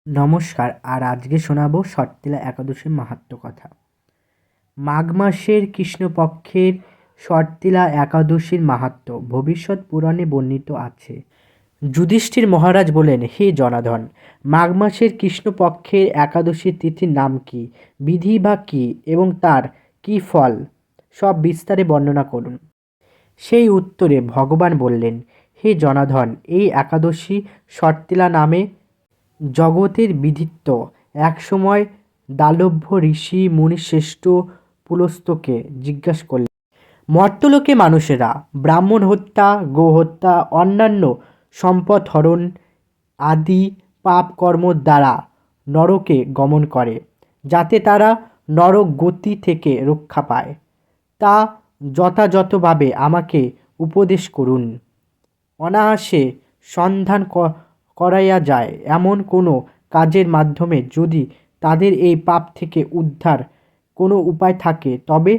নমস্কার। আর আজকে শোনাবো শর্তিলা একাদশীর মাহাত্ম্য কথা। মাঘ মাসের কৃষ্ণপক্ষের শর্তিলা একাদশীর মাহাত্ম্য ভবিষ্যৎ পুরাণে বর্ণিত আছে। যুধিষ্ঠির মহারাজ বলেন, হে জনার্দন, মাঘ মাসের কৃষ্ণপক্ষের একাদশীর তিথির নাম কি, বিধি বা কি এবং তার কি ফল, সব বিস্তারে বর্ণনা করুন। সেই উত্তরে ভগবান বললেন, হে জনার্দন, এই একাদশী শর্তিলা নামে জগতের বিদিত। একসময় দালভ্য ঋষি মুনিশ্রেষ্ঠ পুলস্তকে জিজ্ঞাসা করলেন, মর্ত্যলোকে মানুষেরা ব্রাহ্মণ হত্যা, গো হত্যা, অন্যান্য সম্পদ হরণ আদি পাপ কর্ম দ্বারা নরকে গমন করে, যাতে তারা নরক গতি থেকে রক্ষা পায়, তা যথাযথভাবে আমাকে উপদেশ করুন। অনায়াসে সন্ধান করাইয়া যায় এমন কোনো কাজের মাধ্যমে যদি তাদের এই পাপ থেকে উদ্ধার কোনো উপায় থাকে তবে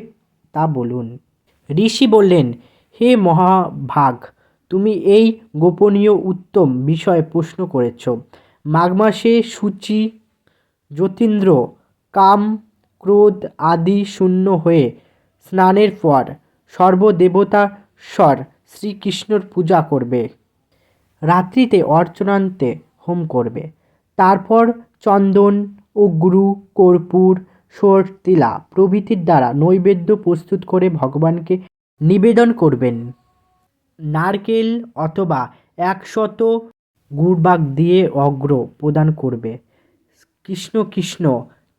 তা বলুন। ঋষি বললেন, হে মহাভাগ, তুমি এই গোপনীয় উত্তম বিষয়ে প্রশ্ন করেছ। মাঘ মাসে শুচি, যতীন্দ্র, কাম, ক্রোধ আদি শূন্য হয়ে স্নানের পর সর্বদেবতাস্বর শ্রীকৃষ্ণর পূজা করবে। রাত্রিতে অর্চনান্তে হোম করবে। তারপর চন্দন, অগ্রু, কর্পূর, সর্তিলা প্রভৃতির দ্বারা নৈবেদ্য প্রস্তুত করে ভগবানকে নিবেদন করবেন। নারকেল অথবা 100 গুড়বাক দিয়ে অগ্র প্রদান করবে। কৃষ্ণ কৃষ্ণ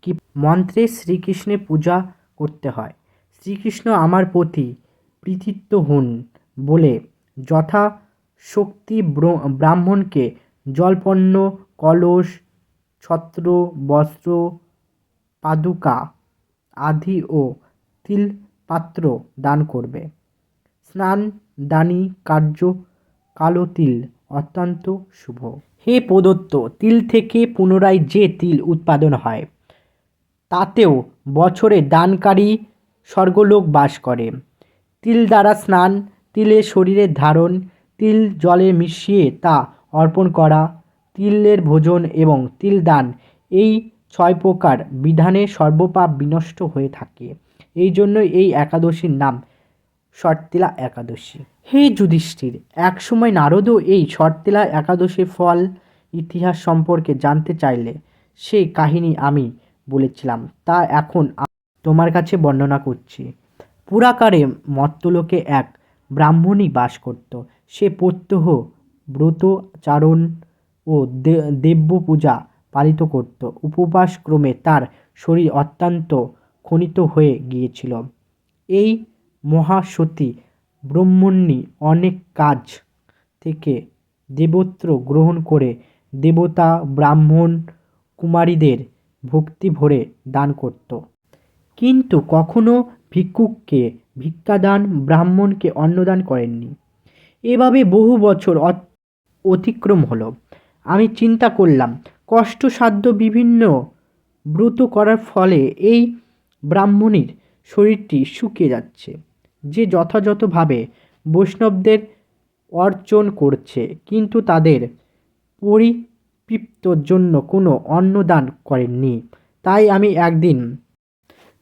কি মন্ত্রে শ্রীকৃষ্ণের পূজা করতে হয়। শ্রীকৃষ্ণ আমার প্রতি প্রীতিত্ব হন বলে যথা শক্তি ব্রাহ্মণকে জলপন্ন, কলস, ছত্র, বস্ত্র, পাদুকা আদি ও তিলপাত্র দান করবে। স্নান দানী কার্য কালো তিল অত্যন্ত শুভ। হে প্রদত্ত, তিল থেকে পুনরায় যে তিল উৎপাদন হয় তাতেও বছরে দানকারী স্বর্গলোক বাস করে। তিল দ্বারা স্নান, তিলের শরীরে ধারণ, তিল জলে মিশিয়ে তা অর্পণ করা, তিলের ভোজন এবং তিল দান, এই 6 প্রকার বিধানে সর্বপাপ বিনষ্ট হয়ে থাকে। এই জন্য এই একাদশীর নাম শর্তিলা একাদশী। হে যুধিষ্ঠির, একসময় নারদও এই শর্তিলা একাদশীর ফল ইতিহাস সম্পর্কে জানতে চাইলে সেই কাহিনী আমি বলেছিলাম, তা এখন তোমার কাছে বর্ণনা করছি। পুরাকালে মর্ত্যলোকে এক ব্রাহ্মণী বাস করত। সে প্রত্যহ ব্রতচারণ ও দেব্য পূজা পালিত করত। উপবাস ক্রমে তার শরীর অত্যন্ত ক্ষীণ হয়ে গিয়েছিল। এই মহাসতী ব্রহ্মণ্যী অনেক কাজ থেকে দেবত্র গ্রহণ করে দেবতা, ব্রাহ্মণ, কুমারীদের ভক্তি ভরে দান করত, কিন্তু কখনো ভিক্ষুককে ভিক্ষাদান, ব্রাহ্মণকে অন্নদান করেননি। এভাবে বহু বছর অতিক্রম হলো। আমি চিন্তা করলাম, কষ্টসাধ্য বিভিন্ন ব্রত করার ফলে এই ব্রাহ্মণীর শরীরটি শুকিয়ে যাচ্ছে। যে যথাযথভাবে বৈষ্ণবদের অর্চন করছে, কিন্তু তাদের পরিতৃপ্তির জন্য কোনো অন্নদান করেননি।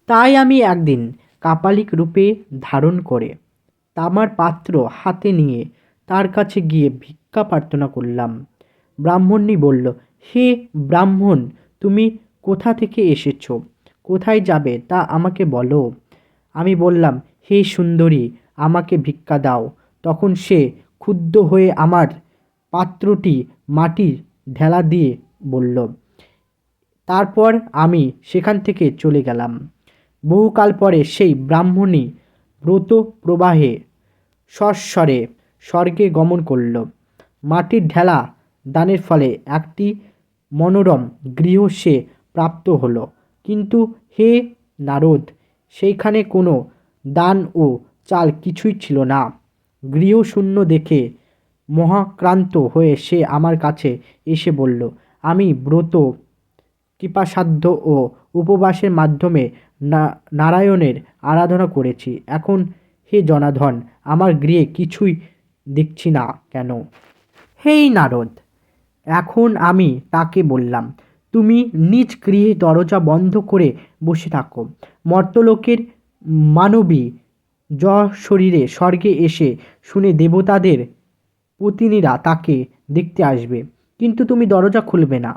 তাই আমি একদিন কাপালিক রূপে ধারণ করে তামার পাত্র হাতে নিয়ে তার কাছে গিয়ে ভিক্ষা প্রার্থনা করলাম। ব্রাহ্মণী বলল, হে ব্রাহ্মণ, তুমি কোথা থেকে এসেছ, কোথায় যাবে তা আমাকে বলো। আমি বললাম, হে সুন্দরী, আমাকে ভিক্ষা দাও। তখন সে ক্ষুব্ধ হয়ে আমার পাত্রটি মাটির ঢেলা দিয়ে বলল। তারপর আমি সেখান থেকে চলে গেলাম। বহুকাল পরে সেই ব্রাহ্মণী ব্রত প্রবাহে সস্বরে স্বর্গে গমন করল। মাটির ঢেলা দানের ফলে একটি মনোরম গৃহ সে প্রাপ্ত হলো। কিন্তু হে নারদ, সেইখানে কোনো দান ও চাল কিছুই ছিল না। গৃহ শূন্য দেখে মহাক্রান্ত হয়ে সে আমার কাছে এসে বলল, আমি ব্রত, কৃপাসাধ্য ও উপবাসের মাধ্যমে নারায়ণের আরাধনা করেছি। এখন হে জনার্দন, আমার গৃহে কিছুই দেখছি না কেন? হেই নারদ, এখন আমি তাকে বললাম, তুমি নিজ গৃহে দরজা বন্ধ করে বসে থাকো। মর্ত্যলোকের মানবী শরীরে স্বর্গে এসে শুনে দেবতাদের পত্নীরা তাকে দেখতে আসবে, কিন্তু তুমি দরজা খুলবে না।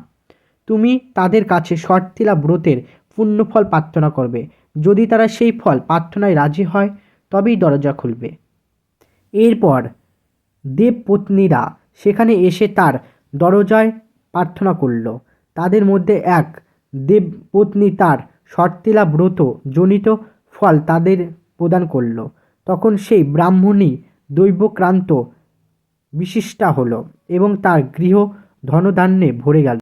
তুমি তাদের কাছে শর্তিলা ব্রতের পুণ্যফল প্রার্থনা করবে। যদি তারা সেই ফল প্রার্থনায় রাজি হয় তবেই দরজা খুলবে। এরপর দেবপত্নীরা সেখানে এসে তার দরজায় প্রার্থনা করল। তাদের মধ্যে এক দেবপত্নী তার শর্তিলা ব্রত জনিত ফল তাদের প্রদান করল। তখন সেই ব্রাহ্মণী দৈবক্রান্ত বিশিষ্টা হলো এবং তার গৃহ ধনধান্যে ভরে গেল।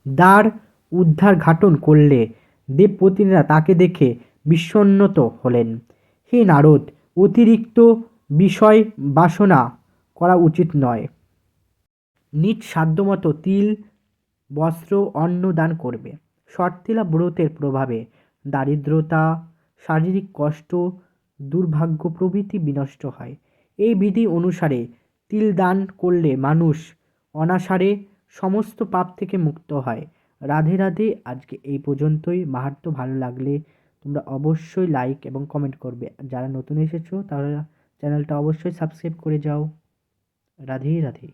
দ্বার উদ্ধারঘাটন করলে দেবপত্নীরা তাকে দেখে বিস্মন্নত হলেন। হে নারদ, অতিরিক্ত বিষয় বাসনা করা উচিত নয়। নিজ সাধ্যমতো তিল, বস্ত্র, অন্ন দান করবে। শর্তিলা ব্রতের প্রভাবে দারিদ্রতা, শারীরিক কষ্ট, দুর্ভাগ্য প্রভৃতি বিনষ্ট হয়। এই বিধি অনুসারে তিল দান করলে মানুষ অনাসারে সমস্ত পাপ থেকে মুক্ত হয়। রাধে রাধে। আজকে এই পর্যন্তই। মাহাত্ম্য ভালো লাগলে তোমরা অবশ্যই লাইক এবং কমেন্ট করবে। যারা নতুন এসেছো তারা চ্যানেলটা অবশ্যই সাবস্ক্রাইব করে যাও। রাধে রাধে।